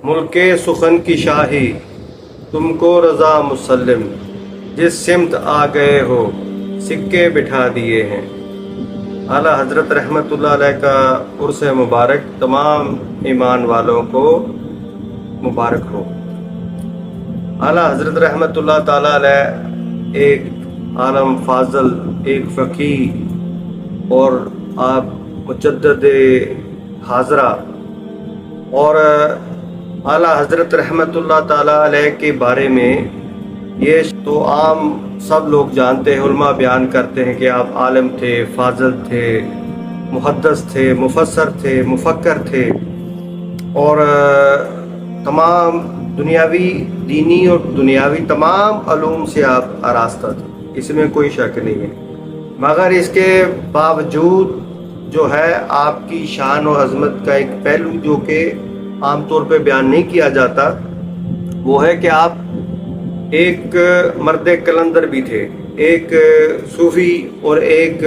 ملک سخن کی شاہی تم کو رضا مسلم، جس سمت آ گئے ہو سکے بٹھا دیے ہیں۔ اعلیٰ حضرت رحمۃ اللہ علیہ کا عرس مبارک تمام ایمان والوں کو مبارک ہو۔ اعلیٰ حضرت رحمۃ اللہ تعالیٰ علیہ ایک عالم فاضل، ایک فقیہ اور آپ مجدد حاضرہ، اور اعلیٰ حضرت رحمۃ اللہ تعالیٰ علیہ کے بارے میں یہ تو عام سب لوگ جانتے ہیں، علماء بیان کرتے ہیں کہ آپ عالم تھے، فاضل تھے، محدث تھے، مفسر تھے، مفکر تھے، اور تمام دنیاوی، دینی اور دنیاوی تمام علوم سے آپ آراستہ تھے، اس میں کوئی شک نہیں ہے۔ مگر اس کے باوجود جو ہے آپ کی شان و عظمت کا ایک پہلو جو کہ عام طور پہ بیان نہیں کیا جاتا، وہ ہے کہ آپ ایک مرد کلندر بھی تھے، ایک صوفی اور ایک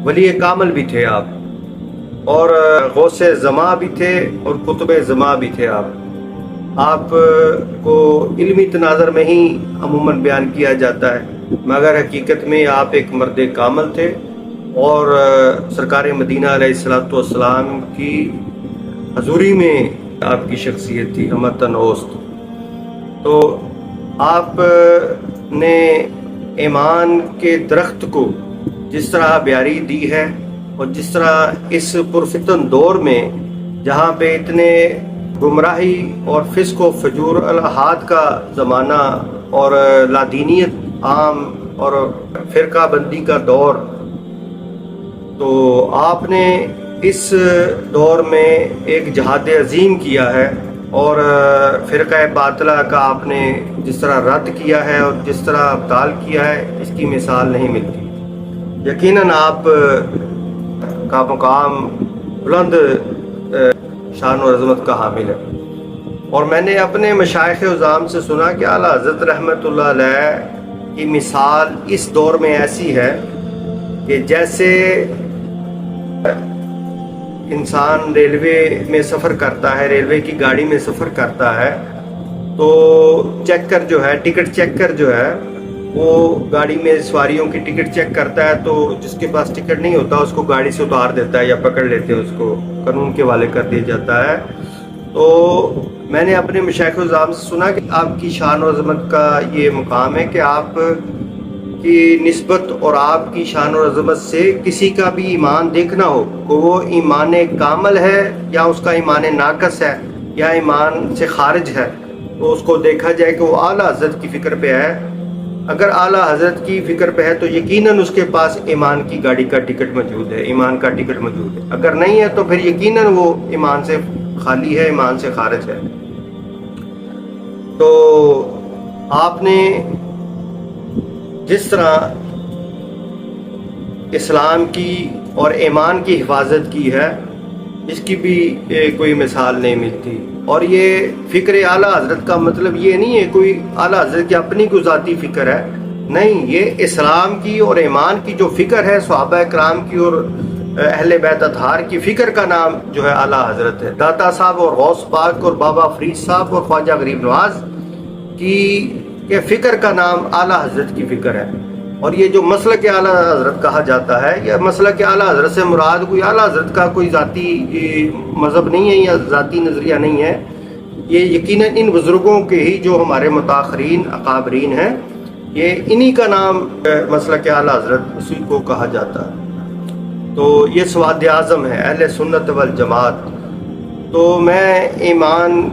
ولی کامل بھی تھے آپ، اور غوث زماں بھی تھے اور قطب زماں بھی تھے آپ کو علمی تناظر میں ہی عموماً بیان کیا جاتا ہے، مگر حقیقت میں آپ ایک مرد کامل تھے، اور سرکار مدینہ علیہ الصلوۃ والسلام کی حضوری میں آپ کی شخصیت تھی ہمتن اوسط۔ تو آپ نے ایمان کے درخت کو جس طرح بیاری دی ہے، اور جس طرح اس پرفتن دور میں جہاں پہ اتنے گمراہی اور فسق و فجور الحاد کا زمانہ اور لادینیت عام اور فرقہ بندی کا دور، تو آپ نے اس دور میں ایک جہاد عظیم کیا ہے، اور فرقہ باطلہ کا آپ نے جس طرح رد کیا ہے اور جس طرح ابطال کیا ہے، اس کی مثال نہیں ملتی۔ یقیناً آپ کا مقام بلند شان و عظمت کا حامل ہے، اور میں نے اپنے مشائخ عظام سے سنا کہ اعلیٰ حضرت رحمۃ اللہ علیہ کی مثال اس دور میں ایسی ہے کہ جیسے انسان ریلوے میں سفر کرتا ہے، ریلوے کی گاڑی میں سفر کرتا ہے، تو چیکر جو ہے، ٹکٹ چیکر جو ہے، وہ گاڑی میں سواریوں کی ٹکٹ چیک کرتا ہے، تو جس کے پاس ٹکٹ نہیں ہوتا اس کو گاڑی سے اتار دیتا ہے یا پکڑ لیتے ہیں، اس کو قانون کے حوالے کر دیا جاتا ہے۔ تو میں نے اپنے مشائخ الزام سے سنا کہ آپ کی شان و عظمت کا یہ مقام ہے کہ آپ کی نسبت اور آپ کی شان و عظمت سے کسی کا بھی ایمان دیکھنا ہو کہ وہ ایمان کامل ہے یا اس کا ایمان ناقص ہے یا ایمان سے خارج ہے، تو اس کو دیکھا جائے کہ وہ اعلیٰ حضرت کی فکر پہ ہے۔ اگر اعلیٰ حضرت کی فکر پہ ہے تو یقیناً اس کے پاس ایمان کی گاڑی کا ٹکٹ موجود ہے، ایمان کا ٹکٹ موجود ہے، اگر نہیں ہے تو پھر یقیناً وہ ایمان سے خالی ہے، ایمان سے خارج ہے۔ تو آپ نے جس طرح اسلام کی اور ایمان کی حفاظت کی ہے، اس کی بھی کوئی مثال نہیں ملتی۔ اور یہ فکر اعلیٰ حضرت کا مطلب یہ نہیں ہے کوئی اعلیٰ حضرت کی اپنی کوئی ذاتی فکر ہے، نہیں، یہ اسلام کی اور ایمان کی جو فکر ہے، صحابہ کرام کی اور اہل بیت اطہار کی فکر کا نام جو ہے اعلیٰ حضرت ہے۔ داتا صاحب اور غوث پاک اور بابا فرید صاحب اور خواجہ غریب نواز کی فکر کا نام اعلیٰ حضرت کی فکر ہے۔ اور یہ جو مسلک اعلیٰ حضرت کہا جاتا ہے، یہ مسلک اعلیٰ حضرت سے مراد کوئی اعلیٰ حضرت کا کوئی ذاتی مذہب نہیں ہے یا ذاتی نظریہ نہیں ہے، یہ یقیناً ان بزرگوں کے ہی جو ہمارے متاخرین اکابرین ہیں، یہ انہی کا نام مسلک اعلیٰ حضرت اسی کو کہا جاتا ہے۔ تو یہ سواد اعظم ہے اہل سنت والجماعت۔ تو میں ایمان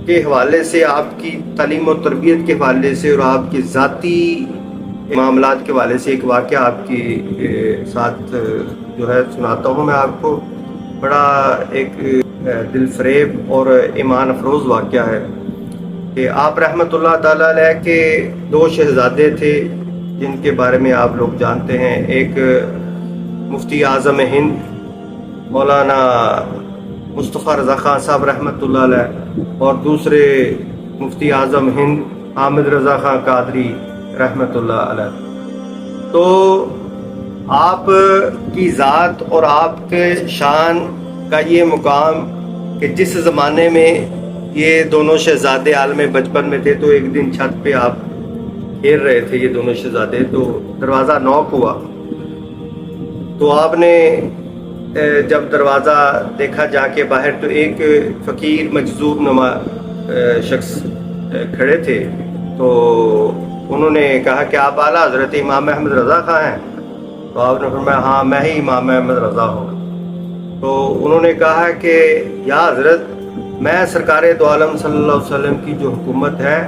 کے حوالے سے، آپ کی تعلیم و تربیت کے حوالے سے اور آپ کی ذاتی معاملات کے حوالے سے ایک واقعہ آپ کے ساتھ جو ہے سناتا ہوں۔ میں آپ کو بڑا ایک دل فریب اور ایمان افروز واقعہ ہے کہ آپ رحمۃ اللہ تعالیٰ علیہ کے دو شہزادے تھے جن کے بارے میں آپ لوگ جانتے ہیں، ایک مفتی اعظم ہند مولانا مصطفیٰ رضا خان صاحب رحمۃ اللہ علیہ، اور دوسرے مفتی اعظم ہند حامد رضا خان قادری رحمۃ اللہ علیہ۔ تو آپ کی ذات اور آپ کے شان کا یہ مقام کہ جس زمانے میں یہ دونوں شہزادے عالم بچپن میں تھے، تو ایک دن چھت پہ آپ کھیل رہے تھے یہ دونوں شہزادے، تو دروازہ نوک ہوا، تو آپ نے جب دروازہ دیکھا جا کے باہر تو ایک فقیر مجذوب نما شخص کھڑے تھے، تو انہوں نے کہا کہ آپ اعلیٰ حضرت امام احمد رضا خاں ہیں؟ تو آپ نے فرمایا ہاں میں ہی امام احمد رضا ہوں۔ تو انہوں نے کہا کہ یا حضرت میں سرکار دو عالم صلی اللہ علیہ وسلم کی جو حکومت ہے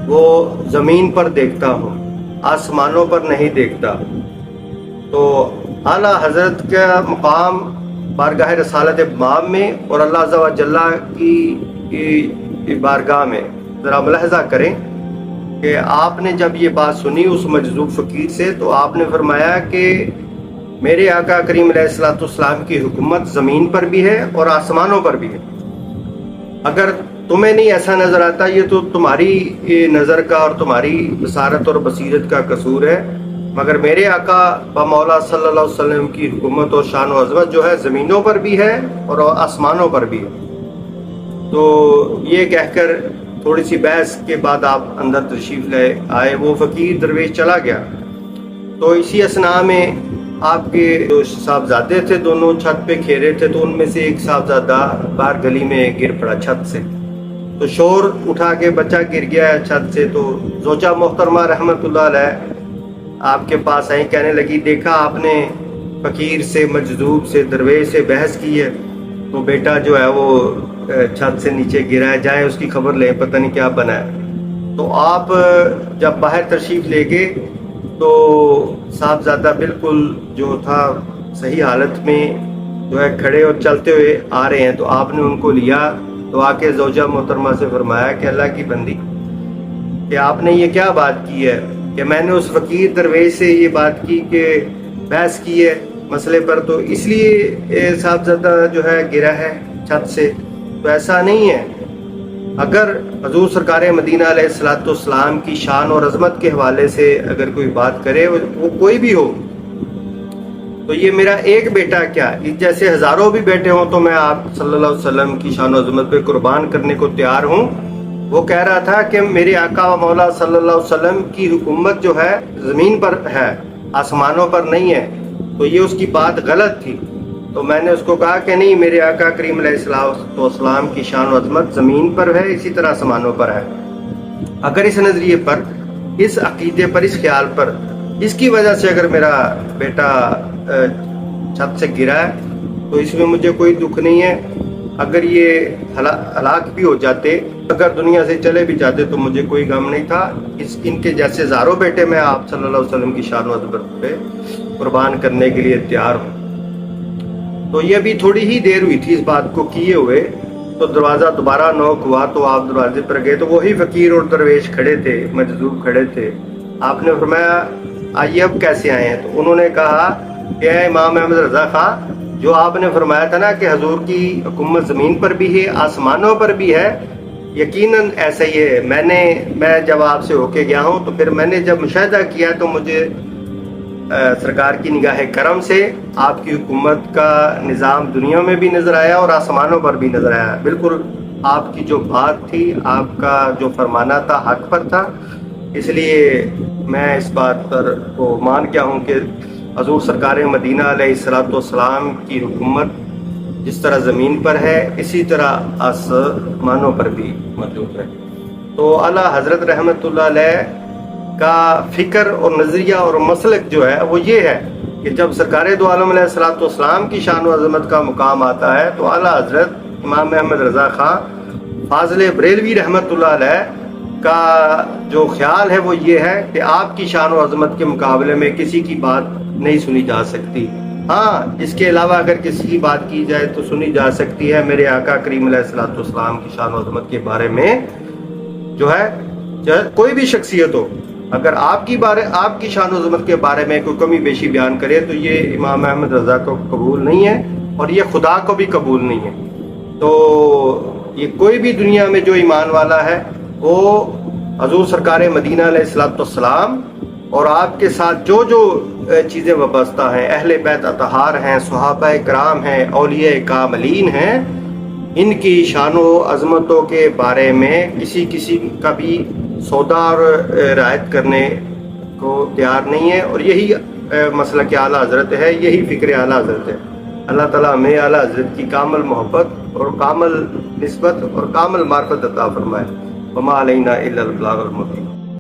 وہ زمین پر دیکھتا ہوں، آسمانوں پر نہیں دیکھتا۔ تو اعلیٰ حضرت کا مقام بارگاہ رسالت باب میں اور اللہ عز و جل کی بارگاہ میں، ذرا ملاحظہ کریں کہ آپ نے جب یہ بات سنی اس مجذوب فقیر سے، تو آپ نے فرمایا کہ میرے آقا کریم علیہ الصلوۃ والسلام کی حکومت زمین پر بھی ہے اور آسمانوں پر بھی ہے۔ اگر تمہیں نہیں ایسا نظر آتا یہ تو تمہاری نظر کا اور تمہاری بصارت اور بصیرت کا قصور ہے، مگر میرے آقا و مولا صلی اللہ علیہ وسلم کی حکومت اور شان و عظمت جو ہے زمینوں پر بھی ہے اور آسمانوں پر بھی ہے۔ تو یہ کہہ کر تھوڑی سی بحث کے بعد آپ اندر تشریف لے آئے، وہ فقیر درویش چلا گیا۔ تو اسی اثناء میں آپ کے جو صاحبزادے تھے دونوں چھت پہ کھیرے تھے، تو ان میں سے ایک صاحبزادہ باہر گلی میں گر پڑا چھت سے، تو شور اٹھا کے بچہ گر گیا ہے چھت سے۔ تو زوجہ محترمہ رحمت اللہ علیہ آپ کے پاس آئیں، کہنے لگی دیکھا آپ نے فقیر سے، مجذوب سے، درویش سے بحث کی ہے، تو بیٹا جو ہے وہ چھت سے نیچے گرا ہے، جائیں اس کی خبر لیں، پتہ نہیں کیا بنا ہے۔ تو آپ جب باہر تشریف لے گئے تو صاحبزادہ بالکل جو تھا صحیح حالت میں جو ہے کھڑے اور چلتے ہوئے آ رہے ہیں، تو آپ نے ان کو لیا، تو آ کے زوجہ محترمہ سے فرمایا کہ اللہ کی بندی کہ آپ نے یہ کیا بات کی ہے کہ میں نے اس فقیر درویش سے یہ بات کی کہ بحث کی ہے مسئلے پر، تو اس لیے صاحبزادہ جو ہے گرا ہے چھت سے۔ تو ایسا نہیں ہے، اگر حضور سرکار مدینہ علیہ الصلوۃ والسلام کی شان اور عظمت کے حوالے سے اگر کوئی بات کرے، وہ کوئی بھی ہو، تو یہ میرا ایک بیٹا کیا اس جیسے ہزاروں بھی بیٹے ہوں تو میں آپ صلی اللہ علیہ وسلم کی شان و عظمت پہ قربان کرنے کو تیار ہوں۔ وہ کہہ رہا تھا کہ میرے آقا و مولا صلی اللہ علیہ وسلم کی حکومت جو ہے زمین پر ہے، آسمانوں پر نہیں ہے، تو یہ اس کی بات غلط تھی۔ تو میں نے اس کو کہا کہ نہیں، میرے آقا کریم علیہ الصلوۃ والسلام کی شان و عظمت زمین پر ہے، اسی طرح آسمانوں پر ہے۔ اگر اس نظریے پر، اس عقیدے پر، اس خیال پر، اس کی وجہ سے اگر میرا بیٹا چھت سے گرا ہے تو اس میں مجھے کوئی دکھ نہیں ہے۔ اگر یہ ہلاک بھی ہو جاتے، اگر دنیا سے چلے بھی جاتے تو مجھے کوئی غم نہیں تھا۔ ان کے جیسے ہزاروں بیٹے میں آپ صلی اللہ علیہ وسلم کی شان و عظمت پہ قربان کرنے کے لیے تیار ہوں۔ تو یہ بھی تھوڑی ہی دیر ہوئی تھی اس بات کو کیے ہوئے، تو دروازہ دوبارہ نوک ہوا، تو آپ دروازے پر گئے تو وہی فقیر اور درویش کھڑے تھے، مجذوب کھڑے تھے۔ آپ نے فرمایا آئیے اب کیسے آئے ہیں؟ تو انہوں نے کہا کہ اے امام احمد رضا خاں، جو آپ نے فرمایا تھا نا کہ حضور کی حکومت زمین پر بھی ہے، آسمانوں پر بھی ہے، یقیناً ایسا ہی ہے۔ میں جب آپ سے ہو کے گیا ہوں تو پھر میں نے جب مشاہدہ کیا تو مجھے سرکار کی نگاہ کرم سے آپ کی حکومت کا نظام دنیا میں بھی نظر آیا اور آسمانوں پر بھی نظر آیا۔ بالکل آپ کی جو بات تھی، آپ کا جو فرمانا تھا حق پر تھا، اس لیے میں اس بات پر کو مان گیا ہوں کہ حضور سرکار مدینہ علیہ الصلوۃ والسلام کی حکومت جس طرح زمین پر ہے اسی طرح آسمانوں پر بھی موجود ہے۔ تو اعلیٰ حضرت رحمت اللہ علیہ کا فکر اور نظریہ اور مسلک جو ہے وہ یہ ہے کہ جب سرکار دو عالم علیہ الصلوۃ والسلام کی شان و عظمت کا مقام آتا ہے تو اعلیٰ حضرت امام احمد رضا خاں فاضل بریلوی رحمت اللہ علیہ کا جو خیال ہے وہ یہ ہے کہ آپ کی شان و عظمت کے مقابلے میں کسی کی بات نہیں سنی جا سکتی۔ ہاں، اس کے علاوہ اگر کسی کی بات کی جائے تو سنی جا سکتی ہے میرے آقا کریم علیہ الصلوۃ والسلام کی شان و عظمت کے بارے میں، جو ہے چاہے کوئی بھی شخصیت ہو، اگر آپ کی شان و عظمت کے بارے میں کوئی کمی بیشی بیان کرے تو یہ امام احمد رضا کو قبول نہیں ہے اور یہ خدا کو بھی قبول نہیں ہے۔ تو یہ کوئی بھی دنیا میں جو ایمان والا ہے وہ حضور سرکار مدینہ علیہ الصلوۃ والسلام اور آپ کے ساتھ جو چیزیں وابستہ ہیں، اہل بیت اطہار ہیں، صحابہ کرام ہیں، اولیاء کاملین ہیں، ان کی شان و عظمتوں کے بارے میں کسی کا بھی سودا اور رعایت کرنے کو تیار نہیں ہے، اور یہی مسلک اعلیٰ حضرت ہے، یہی فکر اعلیٰ حضرت ہے۔ اللہ تعالیٰ ہمیں اعلیٰ حضرت کی کامل محبت اور کامل نسبت اور کامل معرفت عطا فرمائے۔ وما علینا الا البلاغ المبین۔